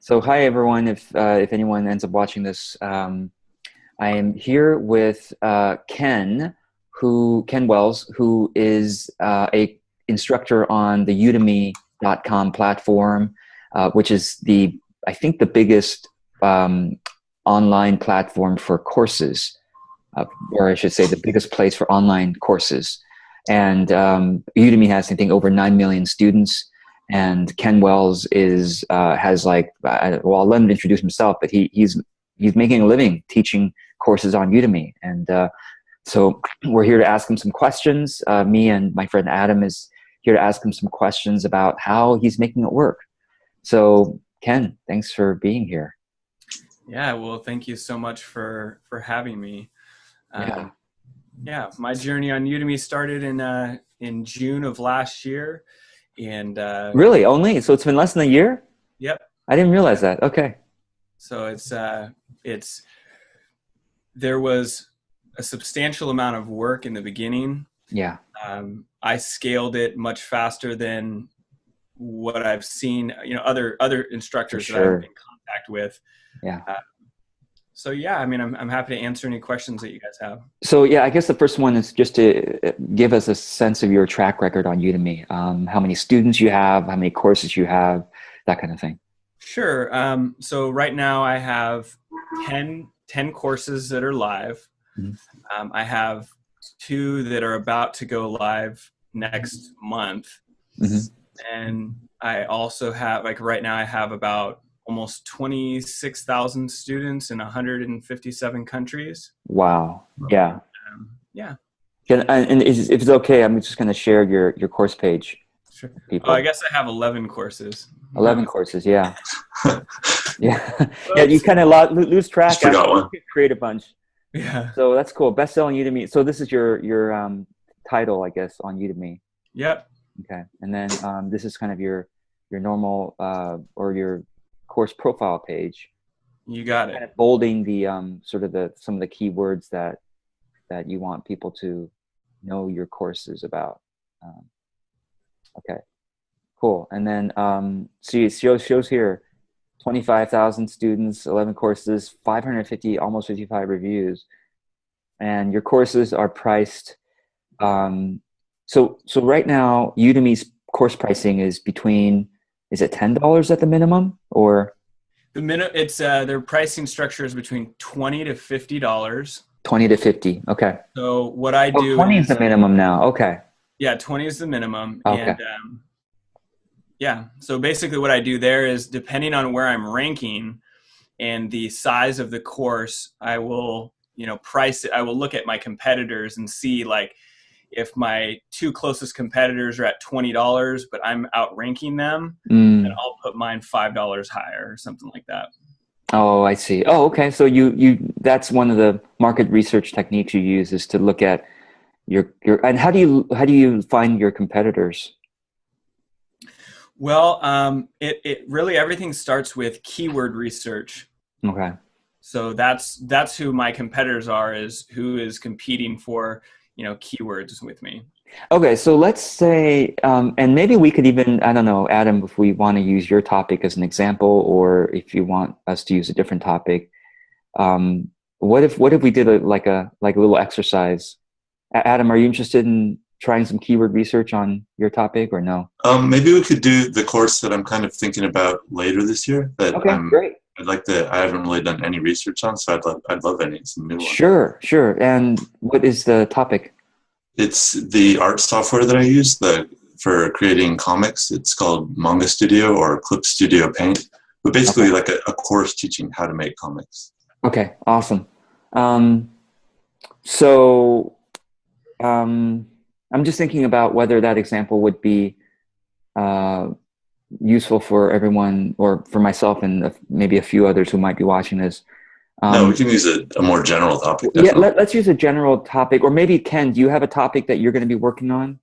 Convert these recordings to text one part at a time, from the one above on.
So hi everyone. If anyone ends up watching this, I am here with Ken Wells, who is a instructor on the Udemy.com platform, which is I think the biggest online platform for courses, or I should say the biggest place for online courses. And Udemy has, I think, over 9 million students. And Ken Wells has well, I'll let him introduce himself, but he's making a living teaching courses on Udemy. And so we're here to ask him some questions. Me and my friend Adam is here to ask him some questions about how he's making it work. So Ken, thanks for being here. Yeah, well, thank you so much for having me. Yeah, my journey on Udemy started in June of last year. And really, only? So it's been less than a year? Yep. I didn't realize that. Okay. So there was a substantial amount of work in the beginning. Yeah. I scaled it much faster than what I've seen, other instructors that I've been in contact with. Yeah. So yeah, I mean, I'm happy to answer any questions that you guys have. So yeah, I guess the first one is just to give us a sense of your track record on Udemy. How many students you have, how many courses you have, that kind of thing. Sure. So right now I have 10 courses that are live. Mm-hmm. I have 2 that are about to go live next month. Mm-hmm. And I also have, right now I have about almost 26,000 students in 157 countries. Wow. Yeah. Yeah. And if it's okay, I'm just going to share your course page. Sure. Oh, I guess I have 11 courses. 11 courses. Yeah. Yeah. Yeah. You kind of lose track. Just forgot one. Create a bunch. Yeah. So that's cool. Best-selling Udemy. So this is your title, I guess, on Udemy. Yep. Okay. And then this is kind of your normal or your course profile page. You got it. Kind of bolding the some of the keywords that you want people to know your courses about. Okay, cool. And then see, it shows here 25,000 students, 11 courses, 550, almost 55 reviews, and your courses are priced. So right now Udemy's course pricing is between. Is it $10 at the minimum, or it's their pricing structure is between $20 to $50. 20 to 50. Okay. So what I do 20 is the minimum now. Okay. Yeah, 20 is the minimum. Okay. And yeah, so basically what I do there is, depending on where I'm ranking and the size of the course, I will price it. I will look at my competitors and see, like, if my 2 closest competitors are at $20, but I'm outranking them, then I'll put mine $5 higher or something like that. Oh, I see. Oh, okay. So that's one of the market research techniques you use, is to look at your and how do you find your competitors? Well, it really, everything starts with keyword research. Okay. So that's who my competitors are, is who is competing for keywords with me. Okay, so let's say, and maybe we could even, I don't know, Adam, if we want to use your topic as an example, or if you want us to use a different topic, what if we did a little exercise? Adam, are you interested in trying some keyword research on your topic, or no? Maybe we could do the course that I'm kind of thinking about later this year. Okay, great. I haven't really done any research on, so I'd love some new ones. Sure. And what is the topic? It's the art software that I use for creating comics. It's called Manga Studio or Clip Studio Paint, but basically like a course teaching how to make comics. Okay, awesome. So I'm just thinking about whether that example would be useful for everyone, or for myself and maybe a few others who might be watching this. No, we can use a more general topic. Definitely. Yeah, let's use a general topic. Or maybe, Ken, do you have a topic that you're going to be working on?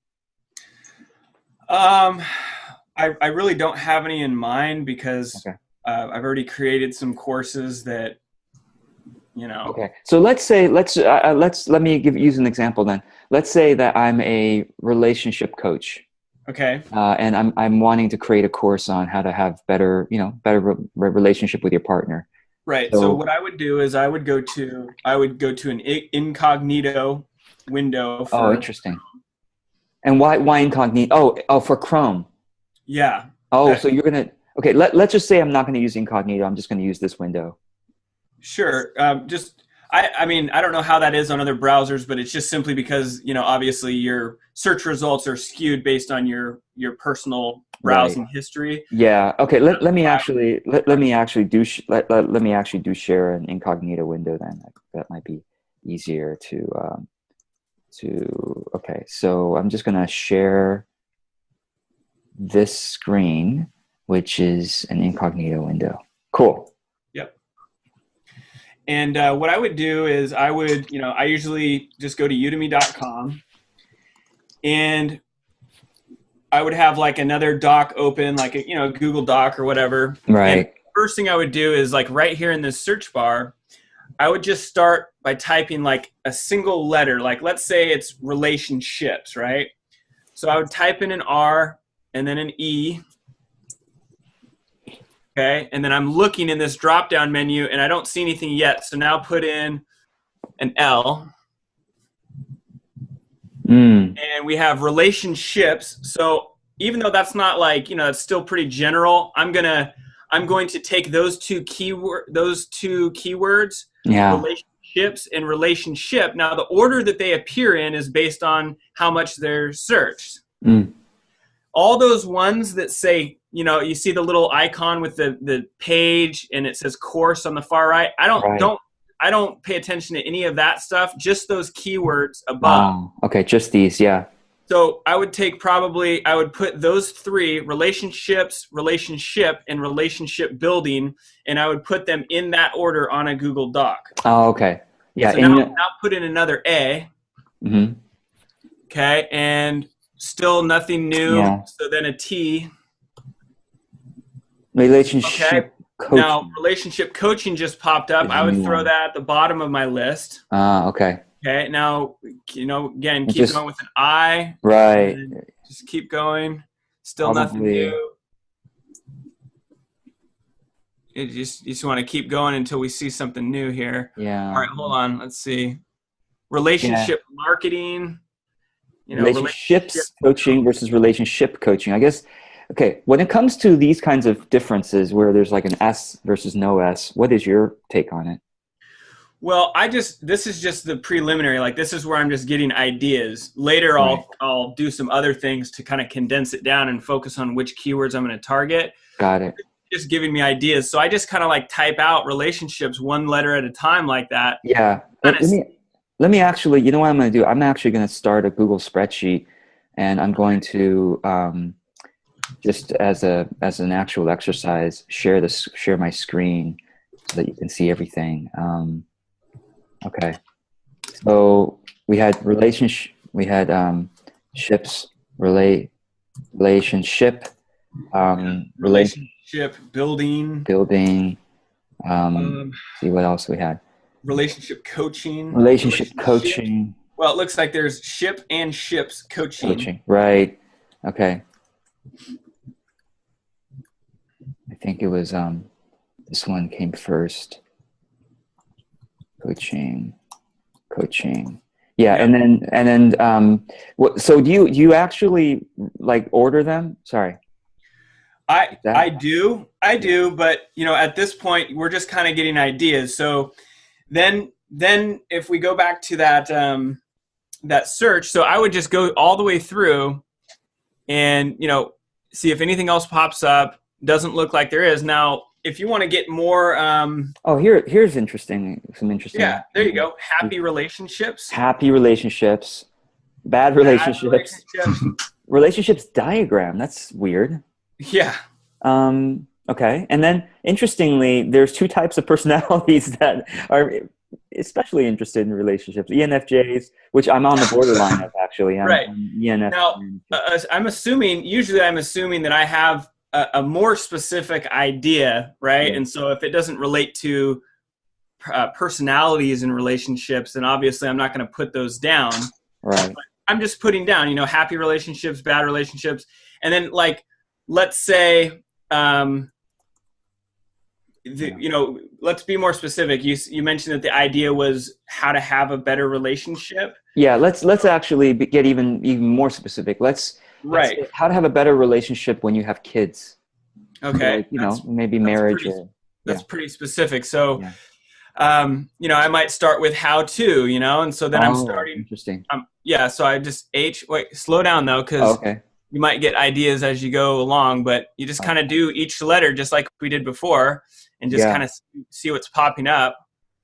I really don't have any in mind, because I've already created some courses that, Okay, so let me use an example then. Let's say that I'm a relationship coach. Okay. And I'm wanting to create a course on how to have better, relationship with your partner. Right. So what I would do is I would go to an incognito window Oh, for. interesting. And why incognito? Oh, for Chrome. Yeah. Oh, so you're gonna okay. Let's just say I'm not going to use incognito. I'm just going to use this window. Sure. I mean, I don't know how that is on other browsers, but it's just simply because, obviously your search results are skewed based on your personal browsing history. Yeah. Okay. Let me actually do share an incognito window then. That might be easier to okay. So I'm just going to share this screen, which is an incognito window. Cool. And what I would do is I usually just go to udemy.com and I would have like another doc open, like a Google Doc or whatever. Right. And first thing I would do is like right here in this search bar, I would just start by typing like a single letter. Like let's say it's relationships, right? So I would type in an R and then an E. Okay, and then I'm looking in this drop-down menu, and I don't see anything yet. So now put in an L. And we have relationships. So even though that's not like, it's still pretty general, I'm going to take those two keywords, relationships and relationship. Now the order that they appear in is based on how much they're searched. All those ones that say, you see the little icon with the page and it says course on the far right. I don't pay attention to any of that stuff, just those keywords above. Oh, okay, just these, yeah. So I would put those three, relationships, relationship, and relationship building, and I would put them in that order on a Google Doc. Oh, okay. Yeah. So now put in another A. Mm-hmm. Okay, and still nothing new. Yeah. So then a T. Relationship coaching. Now, relationship coaching just popped up. I would throw that at the bottom of my list. Okay. Okay. Now, again, keep going with an I. Right. Just keep going. Still nothing new. You just want to keep going until we see something new here. Yeah. All right, hold on. Let's see. Relationship marketing. Relationships coaching versus relationship coaching. I guess. Okay, when it comes to these kinds of differences where there's like an S versus no S, what is your take on it? Well, this is just the preliminary. Like this is where I'm just getting ideas. Later, I'll do some other things to kind of condense it down and focus on which keywords I'm going to target. Got it. It's just giving me ideas. So I just kind of like type out relationships one letter at a time like that. Yeah. Let me actually, you know what I'm going to do? I'm actually going to start a Google spreadsheet and I'm going to, just as an actual exercise, share my screen so that you can see everything. Okay, so we had relationship building. See what else we had. Relationship coaching. Well, it looks like there's ship and ships coaching. Right. Okay. I think it was this one came first. Coaching. Yeah, and then so do you actually like order them? Sorry. I do, but at this point we're just kind of getting ideas. So then if we go back to that search, so I would just go all the way through and see if anything else pops up. Doesn't look like there is. Now, if you want to get more here's interesting. Some interesting. Yeah, there you go. Happy relationships, bad relationships. Relationships diagram. That's weird. Yeah. Okay. And then interestingly, there's two types of personalities that are especially interested in relationships. ENFJs, which I'm on the borderline of actually. Right. ENFJ. Now, I'm assuming that I have a more specific idea, right? Yeah. And so if it doesn't relate to personalities and relationships, then obviously I'm not going to put those down. Right. I'm just putting down, happy relationships, bad relationships. And then like, let's say, let's be more specific. You mentioned that the idea was how to have a better relationship. Yeah, let's actually get even more specific. Let's say how to have a better relationship when you have kids. Okay. Like, maybe marriage. That's pretty specific. So, I might start with how to, and so then I'm starting. Interesting. So I just slow down though, because you might get ideas as you go along, but you just kind of do each letter just like we did before, and just kind of see what's popping up.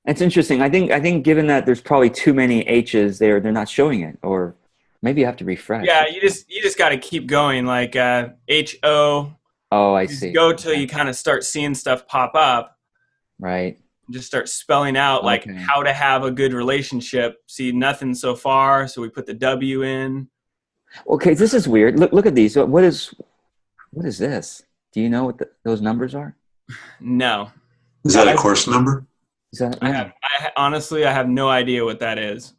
It's interesting. I think given that there's probably too many H's there, they're not showing it, or maybe you have to refresh. Yeah, you just got to keep going, like H-O. Oh, I see. Go till you kind of start seeing stuff pop up. Right. Just start spelling out like how to have a good relationship. See, nothing so far, so we put the W in. Okay, this is weird. Look at these. What is this? Do you know what those numbers are? No. Is that a course number? Honestly, I have no idea what that is.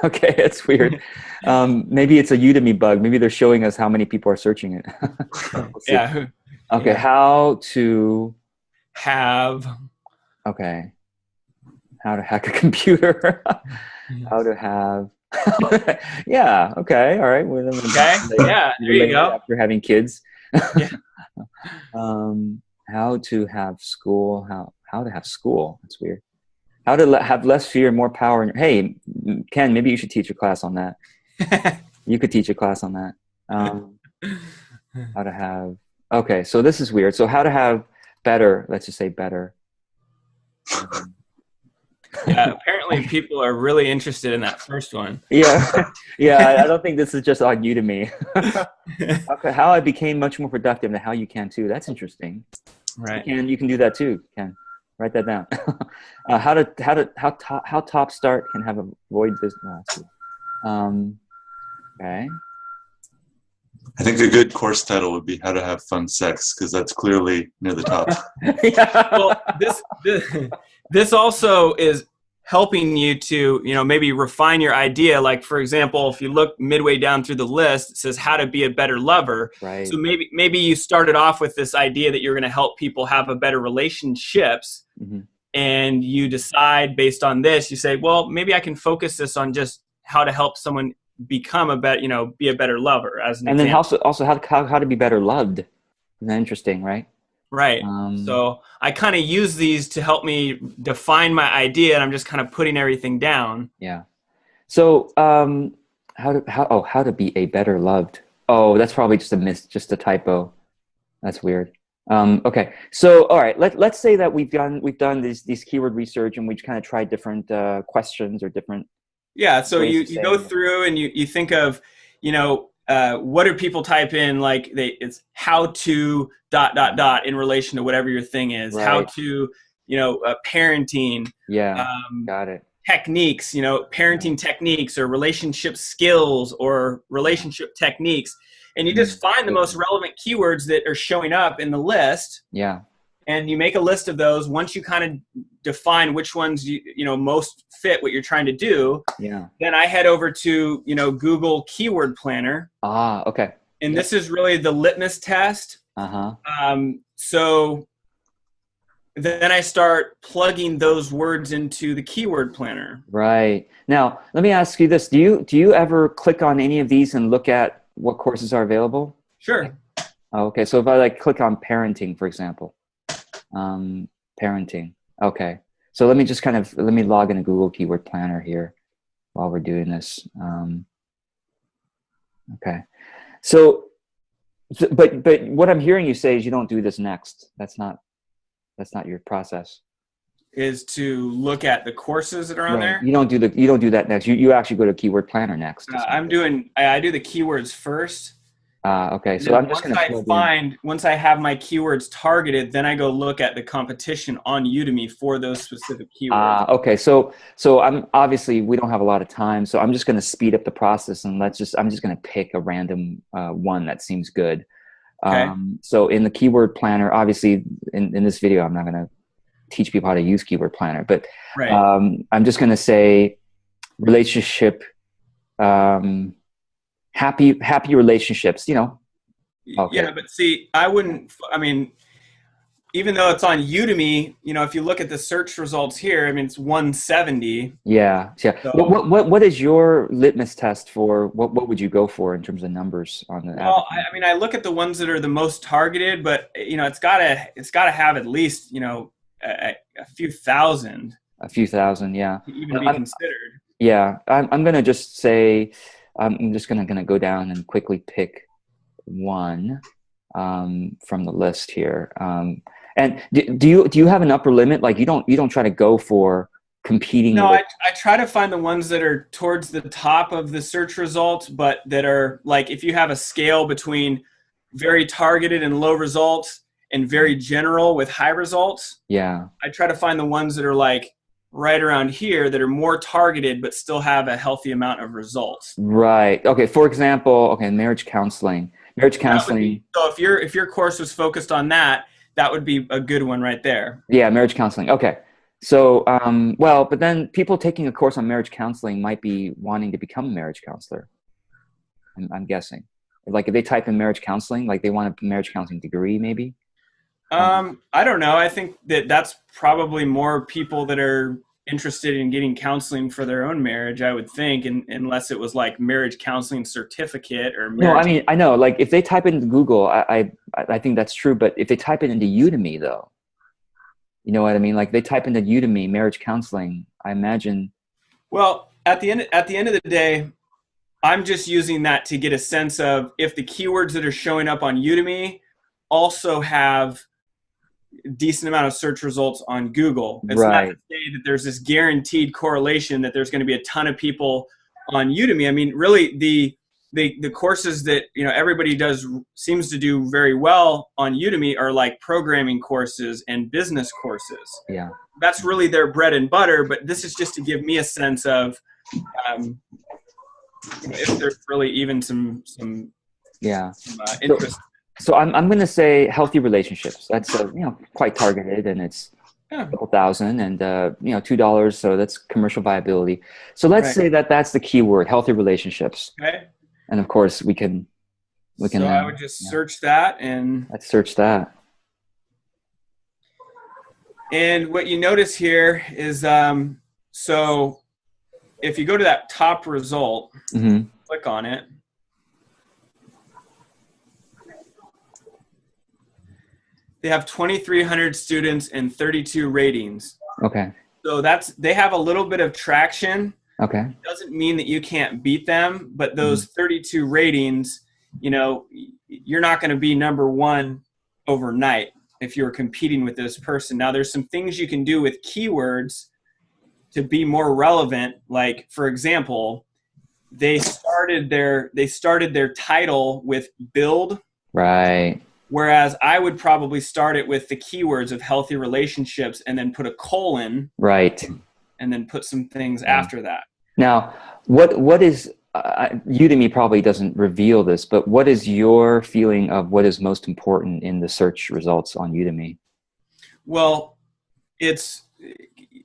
Okay, it's weird. Maybe it's a Udemy bug. Maybe they're showing us how many people are searching it. Yeah. Okay, yeah. How to have. Okay. How to hack a computer. How to have. Yeah. Okay. All right. Well, okay. Yeah. There you go. After having kids. Yeah. How to have school. How to have school. That's weird. How to have less fear and more power. Hey, Ken, maybe you should teach a class on that. You could teach a class on that. How to have. Okay. So this is weird. So how to have better. Let's just say better. Yeah, apparently people are really interested in that first one. Yeah. I don't think this is just on Udemy. Okay, how I became much more productive and how you can too. That's interesting. Right. You can do that too, Ken. Write that down. How top start can have avoid business. Okay. I think a good course title would be How to Have Fun Sex, because that's clearly near the top. Yeah. Well, this also is helping you to, maybe refine your idea. Like, for example, if you look midway down through the list, it says how to be a better lover. Right. So maybe you started off with this idea that you're going to help people have a better relationships. Mm-hmm. And you decide based on this, you say, well, maybe I can focus this on just how to help someone become be a better lover as an example. And then also how to be better loved. Isn't that interesting, right? Right. So I kind of use these to help me define my idea, and I'm just kind of putting everything down. Yeah. So how to be a better loved. Oh, that's probably just a typo. That's weird. Okay. So all right, let's say that we've done these keyword research, and we've kind of tried different questions or different. Yeah. So you go through and you think of, what do people type in? Like it's how to ... in relation to whatever your thing is. Right. How to, parenting. Yeah. Got it. Techniques, parenting techniques or relationship skills or relationship techniques. And you just find the most relevant keywords that are showing up in the list. Yeah. And you make a list of those. Once you kind of define which ones most fit what you're trying to do, then I head over to Google Keyword Planner. Ah, okay. And this is really the litmus test. So then I start plugging those words into the Keyword Planner. Right. Now, let me ask you this: Do you ever click on any of these and look at what courses are available? Sure. Okay. So if I click on parenting, for example. Parenting. Okay. So let me log into Google Keyword Planner here while we're doing this. Okay. So, but what I'm hearing you say is you don't do this next. That's not your process. Is to look at the courses that are on there. You don't do that next. You actually go to Keyword Planner next. I do the keywords first. Okay. So I'm just going to once I have my keywords targeted, then I go look at the competition on Udemy for those specific keywords. Okay. So I'm obviously we don't have a lot of time, so I'm just going to speed up the process and I'm just going to pick a random one that seems good. Okay. So in the Keyword Planner, obviously in this video, I'm not going to teach people how to use Keyword Planner, but I'm just going to say relationship. happy relationships, you know. Okay. Yeah, but see, I mean, even though it's on Udemy, you know, if you look at the search results here, I mean, it's 170. Yeah. Yeah. So, What is your litmus test for what would you go for in terms of numbers on the well, advertising? I mean, I look at the ones that are the most targeted, but you know, it's gotta have at least, you know, a few thousand A few thousand, yeah. to even be considered. Yeah, I'm gonna just say I'm just gonna go down and quickly pick one from the list here. And do you have an upper limit? Like you don't try to go for competing No, with. I try to find the ones that are towards the top of the search results, but that are like if you have a scale between very targeted and low results and very general with high results, Yeah. I try to find the ones that are like right around here that are more targeted but still have a healthy amount of results. Right. Okay. For example, okay, marriage counseling. Marriage That would counseling. be, so if your course was focused on that, that would be a good one right there. Yeah, marriage counseling. Okay. So, well, but then people taking a course on marriage counseling might be wanting to become a marriage counselor. I'm guessing. Like if they type in marriage counseling, like they want a marriage counseling degree, maybe. I don't know. I think that's probably more people that are interested in getting counseling for their own marriage, I would think, unless it was like marriage counseling certificate or No, marriage. I mean, I know, like if they type into Google, I think that's true. But if they type it into Udemy, though, you know what I mean? Like they type into Udemy marriage counseling, I imagine. Well, at the end of the day, I'm just using that to get a sense of if the keywords that are showing up on Udemy also have decent amount of search results on Google. It's not to Right. say that there's this guaranteed correlation that there's going to be a ton of people on Udemy. I mean, really the courses that, you know, everybody seems to do very well on Udemy are like programming courses and business courses. Yeah. That's really their bread and butter, but this is just to give me a sense of if there's really even some Yeah. interest. So I'm going to say healthy relationships. That's you know, quite targeted, and it's a couple thousand, and you know, $2. So that's commercial viability. So let's say that's the keyword, healthy relationships. Okay. And of course we can. So I would just search that, and let's search that. And what you notice here is, so if you go to that top result, click on it. They have 2,300 students and 32 ratings. Okay. So they have a little bit of traction. Okay. It doesn't mean that you can't beat them, but those 32 ratings, you know, you're not going to be number one overnight if you're competing with this person. Now, there's some things you can do with keywords to be more relevant. Like, for example, they started their title with build. Right. Whereas I would probably start it with the keywords of healthy relationships and then put a colon. Right. And then put some things after that. Now, what is Udemy probably doesn't reveal this, but what is your feeling of what is most important in the search results on Udemy? Well, it's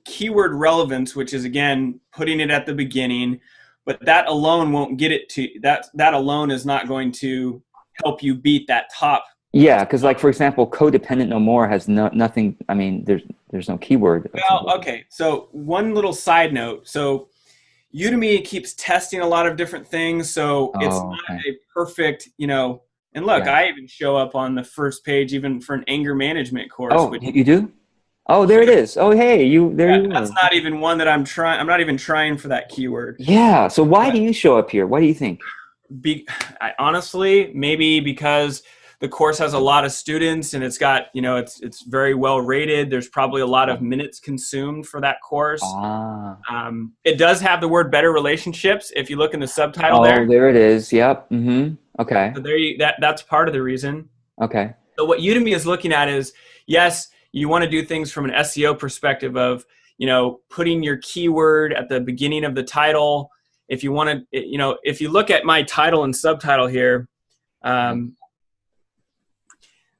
keyword relevance, which is again putting it at the beginning, but that alone won't get it to that alone is not going to help you beat that top. Yeah, because like for example, codependent no more has nothing. I mean, there's no keyword. Well, okay. So one little side note. So Udemy keeps testing a lot of different things. So it's not a perfect, you know. And look, I even show up on the first page even for an anger management course. Oh, you do? Oh, there it is. Oh, hey, you are. That's not even one that I'm trying. I'm not even trying for that keyword. Yeah. So why do you show up here? What do you think? Honestly, maybe because the course has a lot of students and it's got, you know, it's very well rated. There's probably a lot of minutes consumed for that course. It does have the word better relationships. If you look in the subtitle there. Oh, there it is. Yep. Okay. So that's part of the reason. Okay. So what Udemy is looking at is, yes, you want to do things from an SEO perspective of, you know, putting your keyword at the beginning of the title. If you want to, you know, if you look at my title and subtitle here,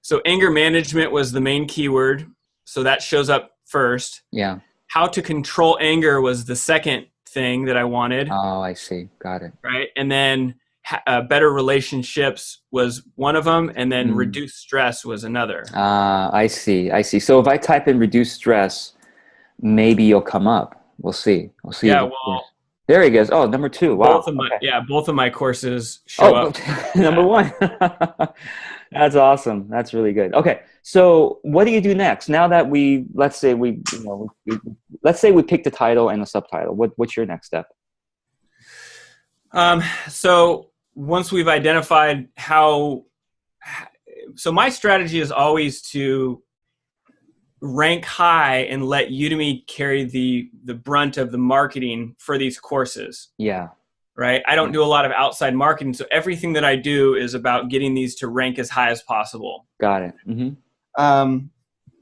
so anger management was the main keyword. So that shows up first. Yeah. How to control anger was the second thing that I wanted. Oh, I see. Got it. Right. And then better relationships was one of them, and then reduce stress was another. I see. I see. So if I type in reduce stress, maybe you'll come up. We'll see. We'll see. Yeah, well, there he goes. Oh, number 2. Wow. Both of my courses show up. Number 1. That's awesome. That's really good. Okay. So what do you do next? Now that let's say we picked a title and a subtitle. What's your next step? So once we've identified so my strategy is always to rank high and let Udemy carry the brunt of the marketing for these courses. Yeah. Right. I don't do a lot of outside marketing. So everything that I do is about getting these to rank as high as possible. Got it. Mm-hmm.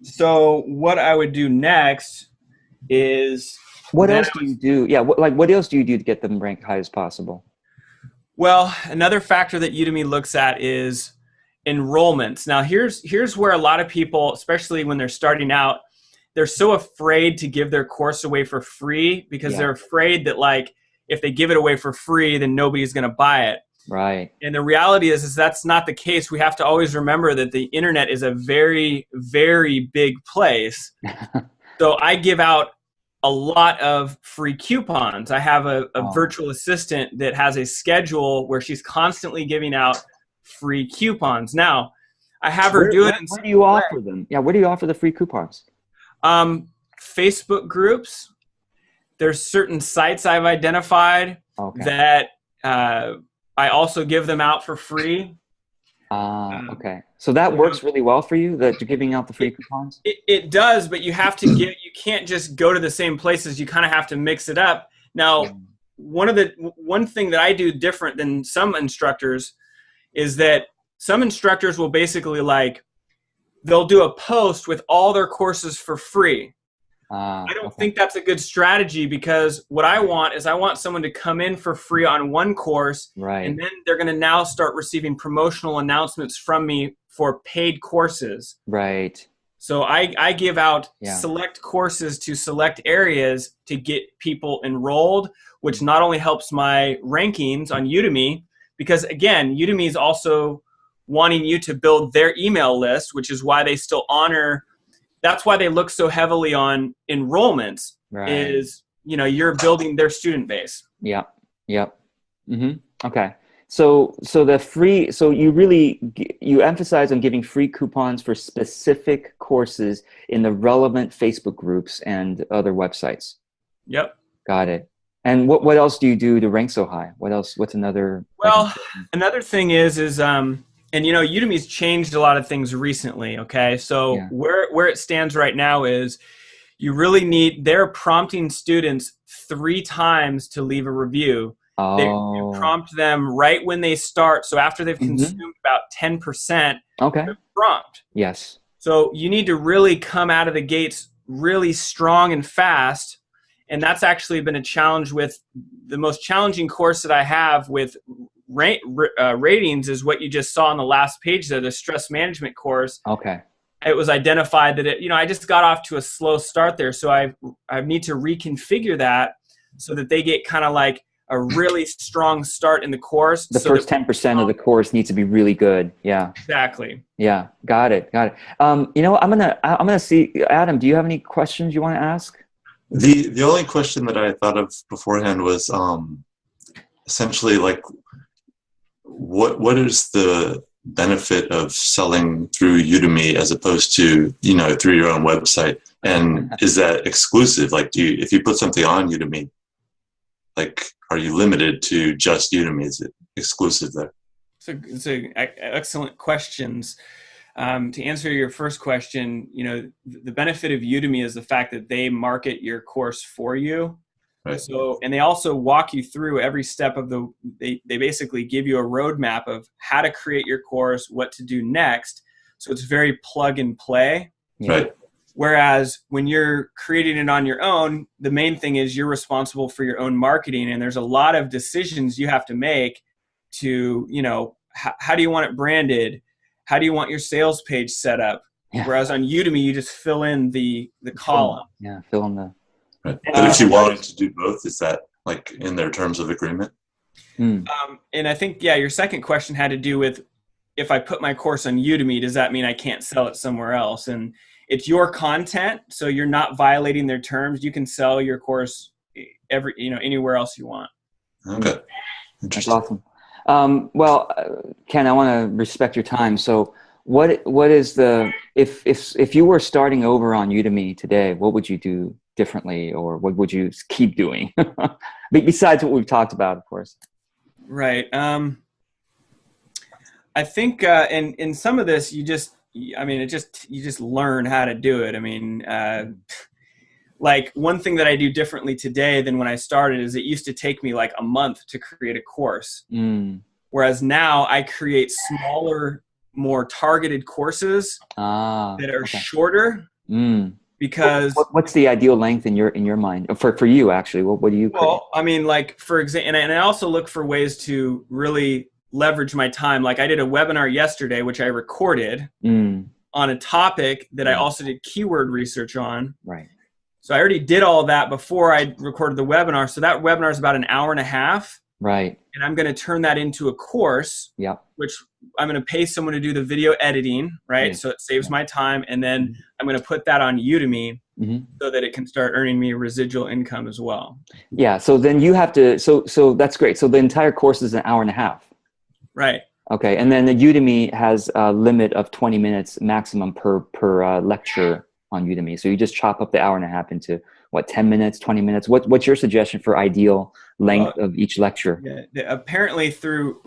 So what I would do next is... What else do you do? Yeah. What else do you do to get them ranked high as possible? Well, another factor that Udemy looks at is enrollments. Now, here's where a lot of people, especially when they're starting out, they're so afraid to give their course away for free because they're afraid that, like, if they give it away for free, then nobody's going to buy it. Right. And the reality is that's not the case. We have to always remember that the internet is a very, very big place. So I give out a lot of free coupons. I have a virtual assistant that has a schedule where she's constantly giving out free coupons. Now, I have her do it. Where do you offer them? Yeah, where do you offer the free coupons? Facebook groups. There's certain sites I've identified that I also give them out for free. Okay. So that works really well for you, that you're giving out the free coupons? It does, but you have to you can't just go to the same places. You kind of have to mix it up. Now, one thing that I do different than some instructors is that some instructors will basically, like, they'll do a post with all their courses for free. I don't think that's a good strategy, because what I want is someone to come in for free on one course, and then they're going to now start receiving promotional announcements from me for paid courses. Right. So I give out select courses to select areas to get people enrolled, which not only helps my rankings on Udemy, because again, Udemy is also wanting you to build their email list, which is why they still honor. That's why they look so heavily on enrollments. Is, you're building their student base. Yeah. Yep. Mm-hmm. Okay. So you emphasize on giving free coupons for specific courses in the relevant Facebook groups and other websites. Yep. Got it. And what else do you do to rank so high? What else? What's another? Well, another thing is and Udemy's changed a lot of things recently. Okay, so where it stands right now is you really they're prompting students 3 times to leave a review. You prompt them right when they start. So after they've consumed about 10%, prompt. Yes. So you need to really come out of the gates really strong and fast. And that's actually been a challenge with the most challenging course that I have with ratings is what you just saw on the last page there, the stress management course. Okay. It was identified that I just got off to a slow start there. So I need to reconfigure that so that they get kind of like a really strong start in the course. The first 10% of the course needs to be really good. Yeah. Exactly. Yeah. Got it. I'm gonna see, Adam, do you have any questions you want to ask? The only question that I thought of beforehand was essentially, like, what is the benefit of selling through Udemy as opposed to through your own website, and is that exclusive? Like, if you put something on Udemy, like, are you limited to just Udemy? Is it exclusive there? It's excellent questions. To answer your first question, the benefit of Udemy is the fact that they market your course for you. Right. So, and they also walk you through every step of they basically give you a roadmap of how to create your course, what to do next. So it's very plug and play. Right. Whereas when you're creating it on your own, the main thing is you're responsible for your own marketing. And there's a lot of decisions you have to make to, how do you want it branded? How do you want your sales page set up? Yeah. Whereas on Udemy, you just fill in the column. Yeah, fill in the... Right. But if you wanted to do both, is that like in their terms of agreement? And I think, yeah, your second question had to do with, if I put my course on Udemy, does that mean I can't sell it somewhere else? And it's your content, so you're not violating their terms. You can sell your course anywhere else you want. Okay. That's awesome. Well, Ken, I want to respect your time. So what is if you were starting over on Udemy today, what would you do differently, or what would you keep doing? Besides what we've talked about, of course. Right. I think in some of this, you just learn how to do it. I mean, like one thing that I do differently today than when I started is it used to take me like a month to create a course. Whereas now I create smaller, more targeted courses that are shorter. Because what's the ideal length in your mind for you actually? What do you create? Well, I mean, like for example, and I also look for ways to really leverage my time. Like I did a webinar yesterday, which I recorded on a topic that I also did keyword research on. Right. So I already did all of that before I recorded the webinar. So that webinar is about an hour and a half. Right. And I'm going to turn that into a course, which I'm going to pay someone to do the video editing, right? So it saves my time. And then I'm going to put that on Udemy so that it can start earning me residual income as well. Yeah. So then you have to, so that's great. So the entire course is an hour and a half. Right. Okay. And then the Udemy has a limit of 20 minutes maximum per lecture on Udemy. So you just chop up the hour and a half into what, 10 minutes, 20 minutes? What's your suggestion for ideal length of each lecture? Yeah, apparently through,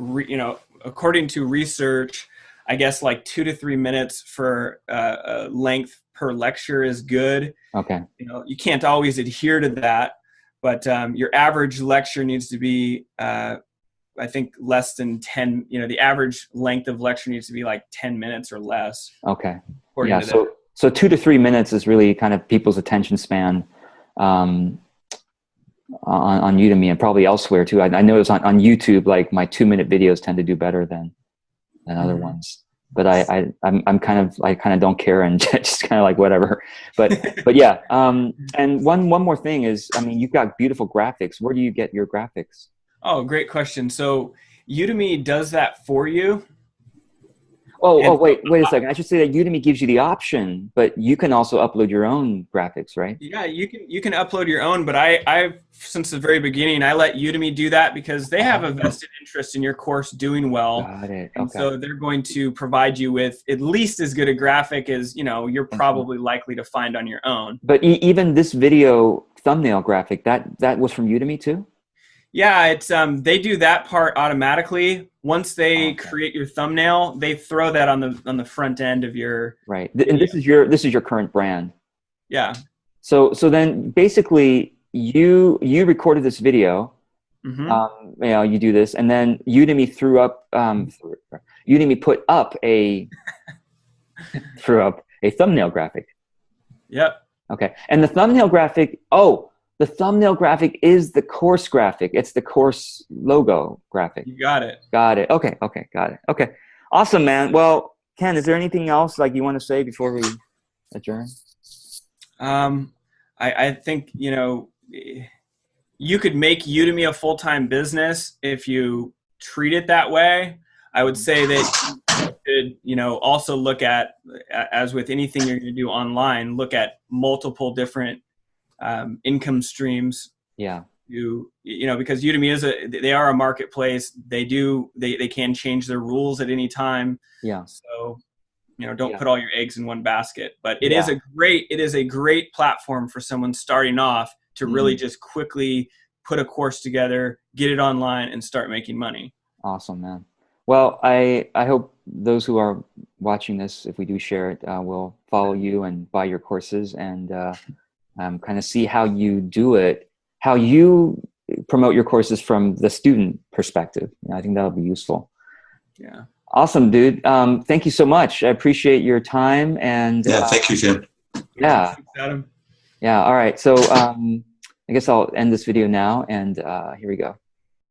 according to research, I guess like 2 to 3 minutes for length per lecture is good. Okay. You can't always adhere to that, but your average lecture needs to be, I think, less than 10, the average length of lecture needs to be like 10 minutes or less. Okay. Yeah. So 2 to 3 minutes is really kind of people's attention span on Udemy and probably elsewhere too. I notice on YouTube, like my 2-minute videos tend to do better than other ones. But I kind of don't care and just kind of like whatever. But yeah. And one more thing is, I mean, you've got beautiful graphics. Where do you get your graphics? Oh, great question. So Udemy does that for you. Wait a second. I should say that Udemy gives you the option, but you can also upload your own graphics, right? Yeah, you can upload your own, but I've since the very beginning, I let Udemy do that because they have a vested interest in your course doing well. Got it. And so they're going to provide you with at least as good a graphic as, you're probably likely to find on your own. But even this video thumbnail graphic, that was from Udemy too? Yeah, it's they do that part automatically. Once they create your thumbnail, they throw that on the front end of your And this is your current brand. Yeah. So then basically you recorded this video. You do this, and then Udemy Udemy put up a thumbnail graphic. Yep. Okay, and the thumbnail graphic. The thumbnail graphic is the course graphic. It's the course logo graphic. You got it. Got it. Okay. Got it. Okay. Awesome, man. Well, Ken, is there anything else like you want to say before we adjourn? I think, you could make Udemy a full-time business if you treat it that way. I would say that you could, also look at, as with anything you're going to do online, look at multiple different income streams. Yeah. Because Udemy they are a marketplace. They can change their rules at any time. Yeah. So, don't put all your eggs in one basket, but it is a great platform for someone starting off to really just quickly put a course together, get it online, and start making money. Awesome, man. Well, I hope those who are watching this, if we do share it, will follow you and buy your courses and, kind of see how you do it, how you promote your courses from the student perspective. I think that'll be useful. Yeah. Awesome, dude. Thank you so much. I appreciate your time. And thank you, Jim. Yeah. Thanks, Adam. Yeah. All right. So I guess I'll end this video now. And here we go.